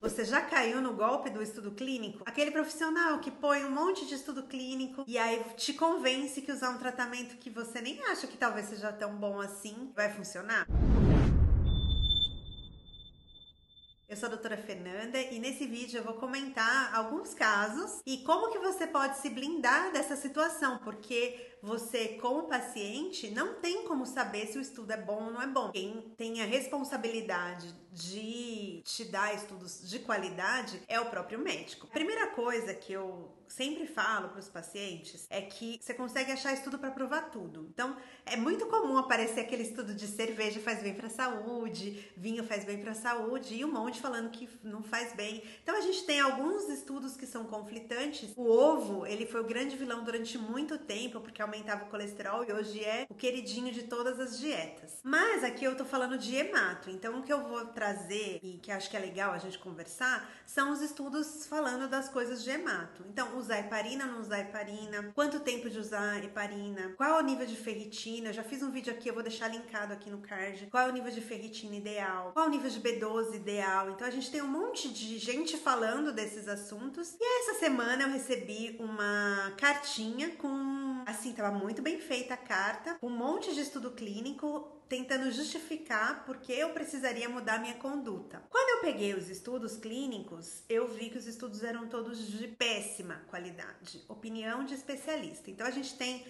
Você já caiu no golpe do estudo clínico? Aquele profissional que põe um monte de estudo clínico e aí te convence que usar um tratamento que você nem acha que talvez seja tão bom assim vai funcionar? Eu sou a doutora Fernanda e nesse vídeo eu vou comentar alguns casos e como que você pode se blindar dessa situação, porque você, como paciente, não tem como saber se o estudo é bom ou não é bom. Quem tem a responsabilidade de te dar estudos de qualidade é o próprio médico. A primeira coisa que eu sempre falo para os pacientes é que você consegue achar estudo para provar tudo. Então, é muito comum aparecer aquele estudo de cerveja faz bem para a saúde, vinho faz bem para a saúde e um monte falando que não faz bem. Então, a gente tem alguns estudos que são conflitantes. O ovo, ele foi o grande vilão durante muito tempo porque aumentava o colesterol e hoje é o queridinho de todas as dietas. Mas aqui eu tô falando de hemato. Então, o que eu vou trazer e que acho que é legal a gente conversar são os estudos falando das coisas de hemato. Então, usar heparina ou não usar heparina, quanto tempo de usar heparina, qual é o nível de ferritina, eu já fiz um vídeo aqui, eu vou deixar linkado aqui no card, qual é o nível de ferritina ideal, qual é o nível de B12 ideal. Então a gente tem um monte de gente falando desses assuntos e essa semana eu recebi uma cartinha com, assim, tava muito bem feita a carta, com um monte de estudo clínico tentando justificar porque eu precisaria mudar minha conduta. Quando eu peguei os estudos clínicos, eu vi que os estudos eram todos de péssima qualidade. Opinião de especialista. Então a gente tem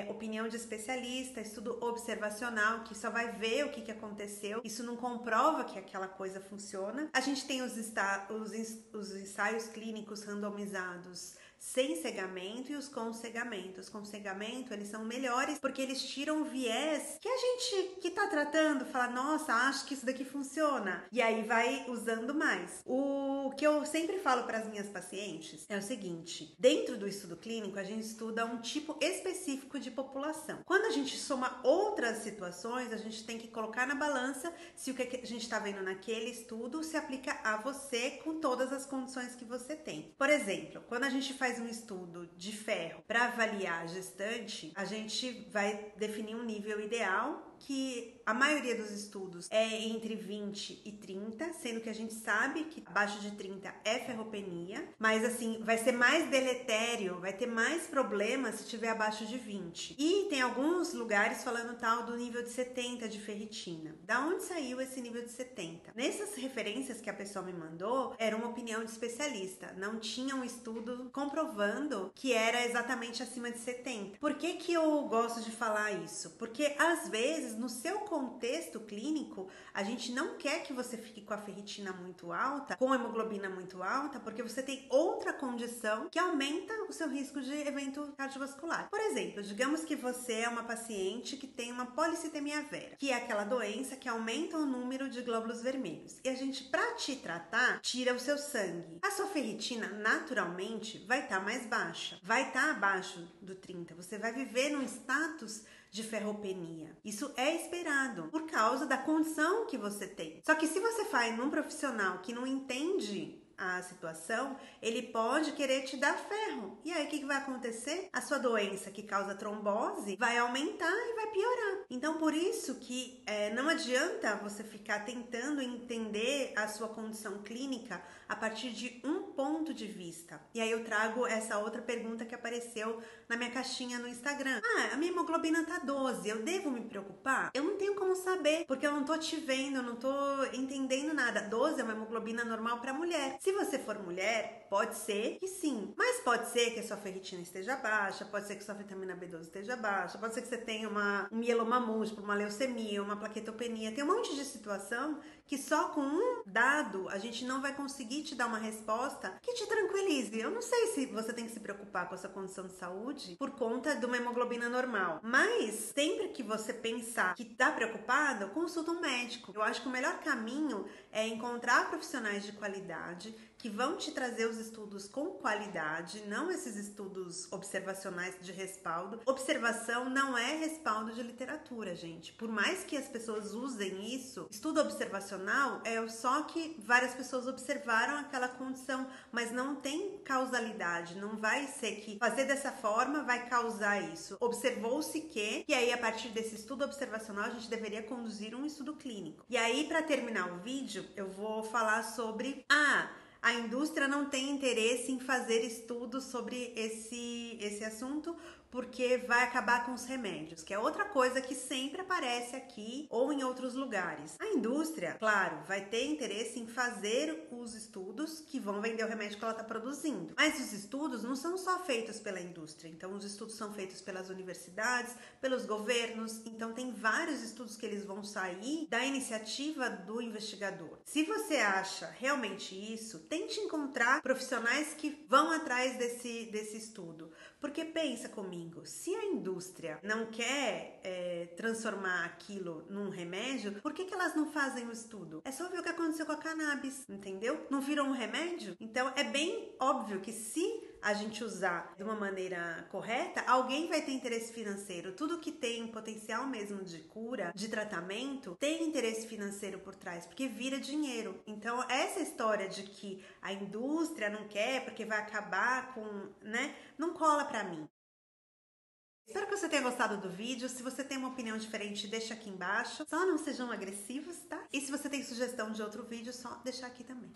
opinião de especialista, estudo observacional, que só vai ver o que aconteceu. Isso não comprova que aquela coisa funciona. A gente tem os ensaios clínicos randomizados sem cegamento e os com cegamento. Os com cegamento, eles são melhores porque eles tiram o viés que a gente que tá tratando fala, nossa, acho que isso daqui funciona. E aí vai usando mais. O que eu sempre falo para as minhas pacientes é o seguinte, dentro do estudo clínico, a gente estuda um tipo específico de população. Quando a gente soma outras situações, a gente tem que colocar na balança se o que a gente está vendo naquele estudo se aplica a você com todas as condições que você tem. Por exemplo, quando a gente faz um estudo de ferro para avaliar a gestante, a gente vai definir um nível ideal, que a maioria dos estudos é entre 20 e 30, sendo que a gente sabe que abaixo de 30 é ferropenia, mas assim, vai ser mais deletério, vai ter mais problemas se tiver abaixo de 20. E tem alguns lugares falando tal do nível de 70 de ferritina. Da onde saiu esse nível de 70? Nessas referências que a pessoa me mandou, era uma opinião de especialista, não tinha um estudo comprovando que era exatamente acima de 70. Por que que eu gosto de falar isso? Porque às vezes no seu contexto clínico, a gente não quer que você fique com a ferritina muito alta, com a hemoglobina muito alta, porque você tem outra condição que aumenta o seu risco de evento cardiovascular. Por exemplo, digamos que você é uma paciente que tem uma policitemia vera, que é aquela doença que aumenta o número de glóbulos vermelhos. E a gente, para te tratar, tira o seu sangue. A sua ferritina, naturalmente, vai estar mais baixa. Vai estar abaixo do 30. Você vai viver num status de ferropenia. Isso é esperado por causa da condição que você tem. Só que se você faz num profissional que não entende a situação, ele pode querer te dar ferro. E aí o que vai acontecer? A sua doença que causa trombose vai aumentar e vai piorar. Então por isso que não adianta você ficar tentando entender a sua condição clínica a partir de um ponto de vista. E aí eu trago essa outra pergunta que apareceu na minha caixinha no Instagram. Ah, a minha hemoglobina tá 12, eu devo me preocupar? Eu não tenho como saber, porque eu não tô te vendo, eu não tô entendendo nada. 12 é uma hemoglobina normal para mulher. Se você for mulher, pode ser que sim, mas pode ser que a sua ferritina esteja baixa, pode ser que a sua vitamina B12 esteja baixa, pode ser que você tenha um mieloma múltiplo, uma leucemia, uma plaquetopenia, tem um monte de situação que só com um dado a gente não vai conseguir te dar uma resposta que te tranquilize. Eu não sei se você tem que se preocupar com essa condição de saúde por conta de uma hemoglobina normal, mas sempre que você pensar que tá preocupado, consulta um médico. Eu acho que o melhor caminho é encontrar profissionais de qualidade que vão te trazer os estudos com qualidade, não esses estudos observacionais de respaldo. Observação não é respaldo de literatura, gente. Por mais que as pessoas usem isso, estudo observacional é só que várias pessoas observaram aquela condição, mas não tem causalidade. Não vai ser que fazer dessa forma vai causar isso. Observou-se que, e aí a partir desse estudo observacional a gente deveria conduzir um estudo clínico. E aí, para terminar o vídeo, eu vou falar sobre a indústria não tem interesse em fazer estudos sobre esse assunto, porque vai acabar com os remédios, que é outra coisa que sempre aparece aqui ou em outros lugares. A indústria, claro, vai ter interesse em fazer os estudos que vão vender o remédio que ela está produzindo. Mas os estudos não são só feitos pela indústria, então os estudos são feitos pelas universidades, pelos governos, então tem vários estudos que eles vão sair da iniciativa do investigador. Se você acha realmente isso, tente encontrar profissionais que vão atrás desse estudo. Porque pensa comigo, se a indústria não quer transformar aquilo num remédio, por que elas não fazem o estudo? É só ver o que aconteceu com a cannabis, entendeu? Não virou um remédio? Então é bem óbvio que se a gente usar de uma maneira correta, alguém vai ter interesse financeiro. Tudo que tem potencial mesmo de cura, de tratamento, tem interesse financeiro por trás, porque vira dinheiro. Então, essa história de que a indústria não quer porque vai acabar com, né, não cola pra mim. Espero que você tenha gostado do vídeo. Se você tem uma opinião diferente, deixa aqui embaixo. Só não sejam agressivos, tá? E se você tem sugestão de outro vídeo, só deixar aqui também.